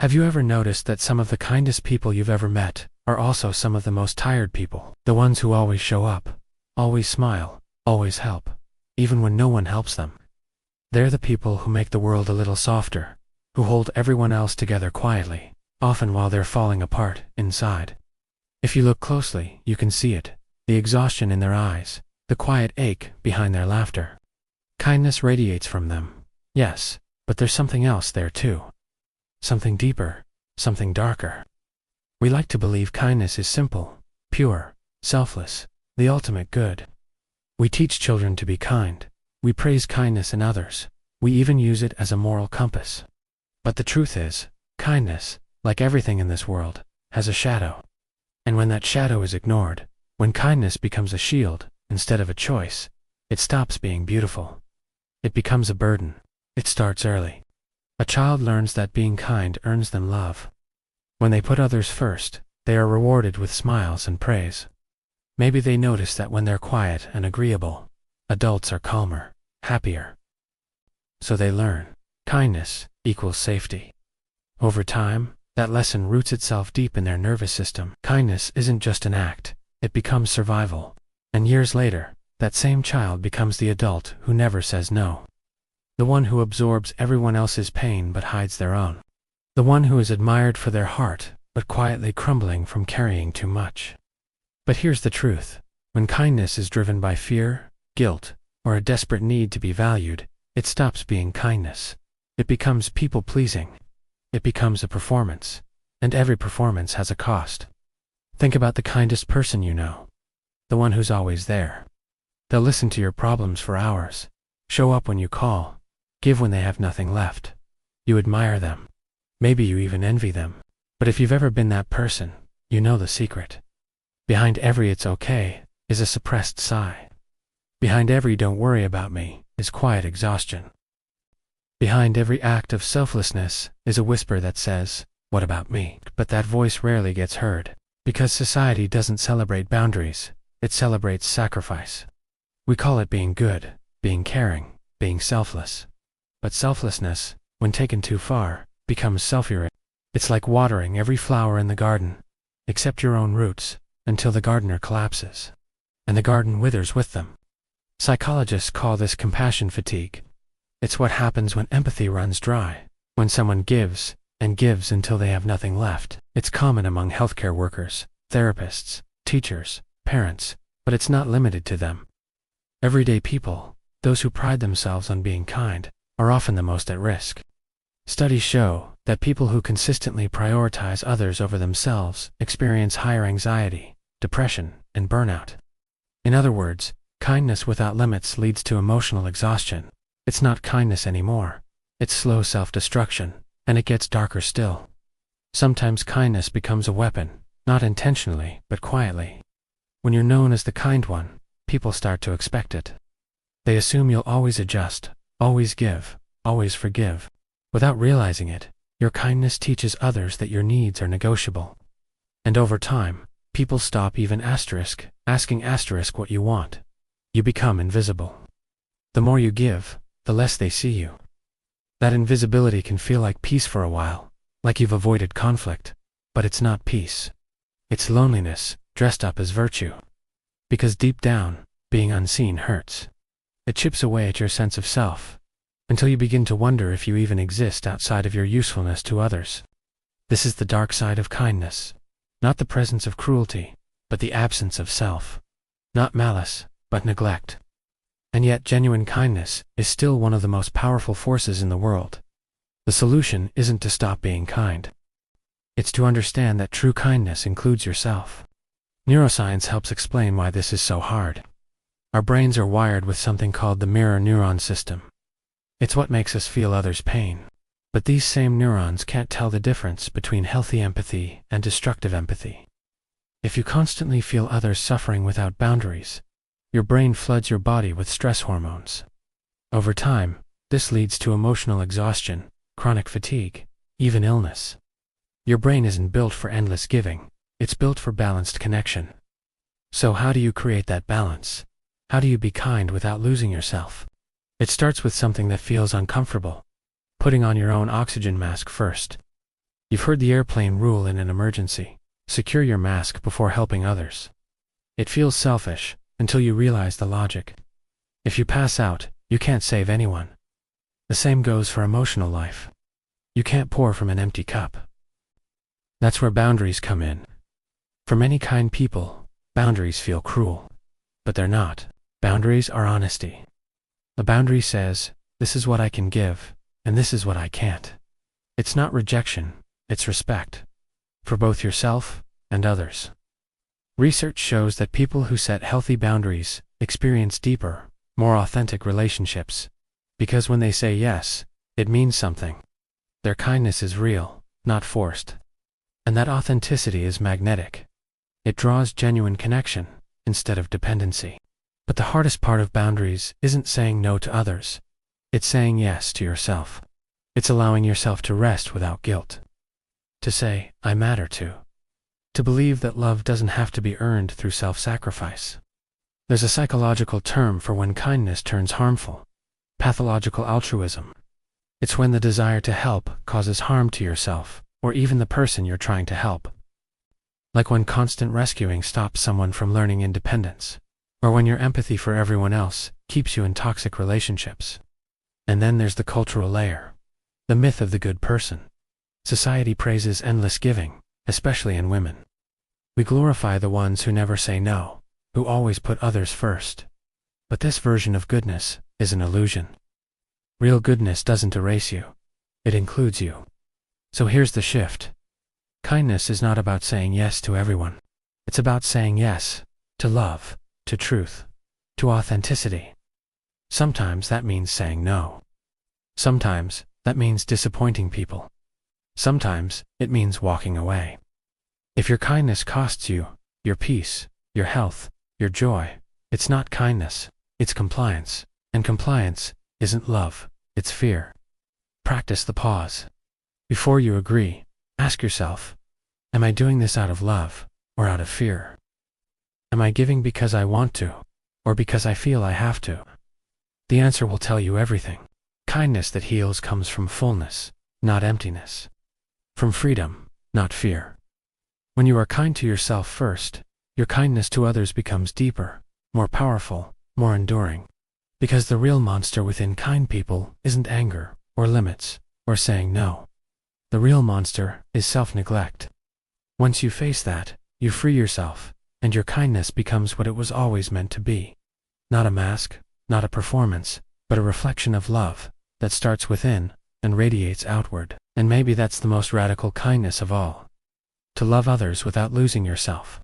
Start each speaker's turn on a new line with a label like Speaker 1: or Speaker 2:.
Speaker 1: Have you ever noticed that some of the kindest people you've ever met are also some of the most tired people? The ones who always show up, always smile, always help, even when no one helps them. They're the people who make the world a little softer, who hold everyone else together quietly, often while they're falling apart inside. If you look closely, you can see it, the exhaustion in their eyes, the quiet ache behind their laughter. Kindness radiates from them, yes, but there's something else there too. Something deeper, something darker. We like to believe kindness is simple, pure, selfless, the ultimate good. We teach children to be kind. We praise kindness in others. We even use it as a moral compass. But the truth is, kindness, like everything in this world, has a shadow. And when that shadow is ignored, when kindness becomes a shield instead of a choice, it stops being beautiful. It becomes a burden. It starts early. A child learns that being kind earns them love. When they put others first, they are rewarded with smiles and praise. Maybe they notice that when they're quiet and agreeable, adults are calmer, happier. So they learn, kindness equals safety. Over time, that lesson roots itself deep in their nervous system. Kindness isn't just an act, it becomes survival. And years later, that same child becomes the adult who never says no. The one who absorbs everyone else's pain but hides their own. The one who is admired for their heart, but quietly crumbling from carrying too much. But here's the truth. When kindness is driven by fear, guilt, or a desperate need to be valued, it stops being kindness. It becomes people-pleasing. It becomes a performance. And every performance has a cost. Think about the kindest person you know. The one who's always there. They'll listen to your problems for hours. Show up when you call. Give when they have nothing left. You admire them. Maybe you even envy them. But if you've ever been that person, you know the secret. Behind every "it's okay" is a suppressed sigh. Behind every "don't worry about me" is quiet exhaustion. Behind every act of selflessness is a whisper that says, "What about me?" But that voice rarely gets heard, because society doesn't celebrate boundaries, it celebrates sacrifice. We call it being good, being caring, being selfless. But selflessness, when taken too far, becomes self-erasing. It's like watering every flower in the garden, except your own roots, until the gardener collapses. And the garden withers with them. Psychologists call this compassion fatigue. It's what happens when empathy runs dry, when someone gives and gives until they have nothing left. It's common among healthcare workers, therapists, teachers, parents, but it's not limited to them. Everyday people, those who pride themselves on being kind, are often the most at risk. Studies show that people who consistently prioritize others over themselves experience higher anxiety, depression, and burnout. In other words, kindness without limits leads to emotional exhaustion. It's not kindness anymore. It's slow self-destruction, and it gets darker still. Sometimes kindness becomes a weapon, not intentionally, but quietly. When you're known as the kind one, people start to expect it. They assume you'll always adjust, always give, always forgive. Without realizing it, your kindness teaches others that your needs are negotiable. And over time, people stop even asking what you want. You become invisible. The more you give, the less they see you. That invisibility can feel like peace for a while, like you've avoided conflict, but it's not peace. It's loneliness, dressed up as virtue. Because deep down, being unseen hurts. It chips away at your sense of self, until you begin to wonder if you even exist outside of your usefulness to others. This is the dark side of kindness. Not the presence of cruelty, but the absence of self. Not malice, but neglect. And yet genuine kindness is still one of the most powerful forces in the world. The solution isn't to stop being kind. It's to understand that true kindness includes yourself. Neuroscience helps explain why this is so hard. Our brains are wired with something called the mirror neuron system. It's what makes us feel others' pain. But these same neurons can't tell the difference between healthy empathy and destructive empathy. If you constantly feel others suffering without boundaries, your brain floods your body with stress hormones. Over time, this leads to emotional exhaustion, chronic fatigue, even illness. Your brain isn't built for endless giving, it's built for balanced connection. So how do you create that balance? How do you be kind without losing yourself? It starts with something that feels uncomfortable. Putting on your own oxygen mask first. You've heard the airplane rule in an emergency: secure your mask before helping others. It feels selfish until you realize the logic. If you pass out, you can't save anyone. The same goes for emotional life. You can't pour from an empty cup. That's where boundaries come in. For many kind people, boundaries feel cruel. But they're not. Boundaries are honesty. A boundary says, this is what I can give, and this is what I can't. It's not rejection, it's respect. For both yourself and others. Research shows that people who set healthy boundaries experience deeper, more authentic relationships. Because when they say yes, it means something. Their kindness is real, not forced. And that authenticity is magnetic. It draws genuine connection instead of dependency. But the hardest part of boundaries isn't saying no to others. It's saying yes to yourself. It's allowing yourself to rest without guilt. To say, I matter to. To believe that love doesn't have to be earned through self-sacrifice. There's a psychological term for when kindness turns harmful: pathological altruism. It's when the desire to help causes harm to yourself, or even the person you're trying to help. Like when constant rescuing stops someone from learning independence, or when your empathy for everyone else keeps you in toxic relationships. And then there's the cultural layer. The myth of the good person. Society praises endless giving, especially in women. We glorify the ones who never say no, who always put others first. But this version of goodness is an illusion. Real goodness doesn't erase you. It includes you. So here's the shift. Kindness is not about saying yes to everyone. It's about saying yes to love, to truth, to authenticity. Sometimes that means saying no. Sometimes that means disappointing people. Sometimes it means walking away. If your kindness costs you your peace, your health, your joy, it's not kindness, it's compliance. And compliance isn't love, it's fear. Practice the pause. Before you agree, ask yourself, am I doing this out of love or out of fear? Am I giving because I want to, or because I feel I have to? The answer will tell you everything. Kindness that heals comes from fullness, not emptiness. From freedom, not fear. When you are kind to yourself first, your kindness to others becomes deeper, more powerful, more enduring. Because the real monster within kind people isn't anger, or limits, or saying no. The real monster is self-neglect. Once you face that, you free yourself, and your kindness becomes what it was always meant to be. Not a mask, not a performance, but a reflection of love that starts within and radiates outward. And maybe that's the most radical kindness of all. To love others without losing yourself.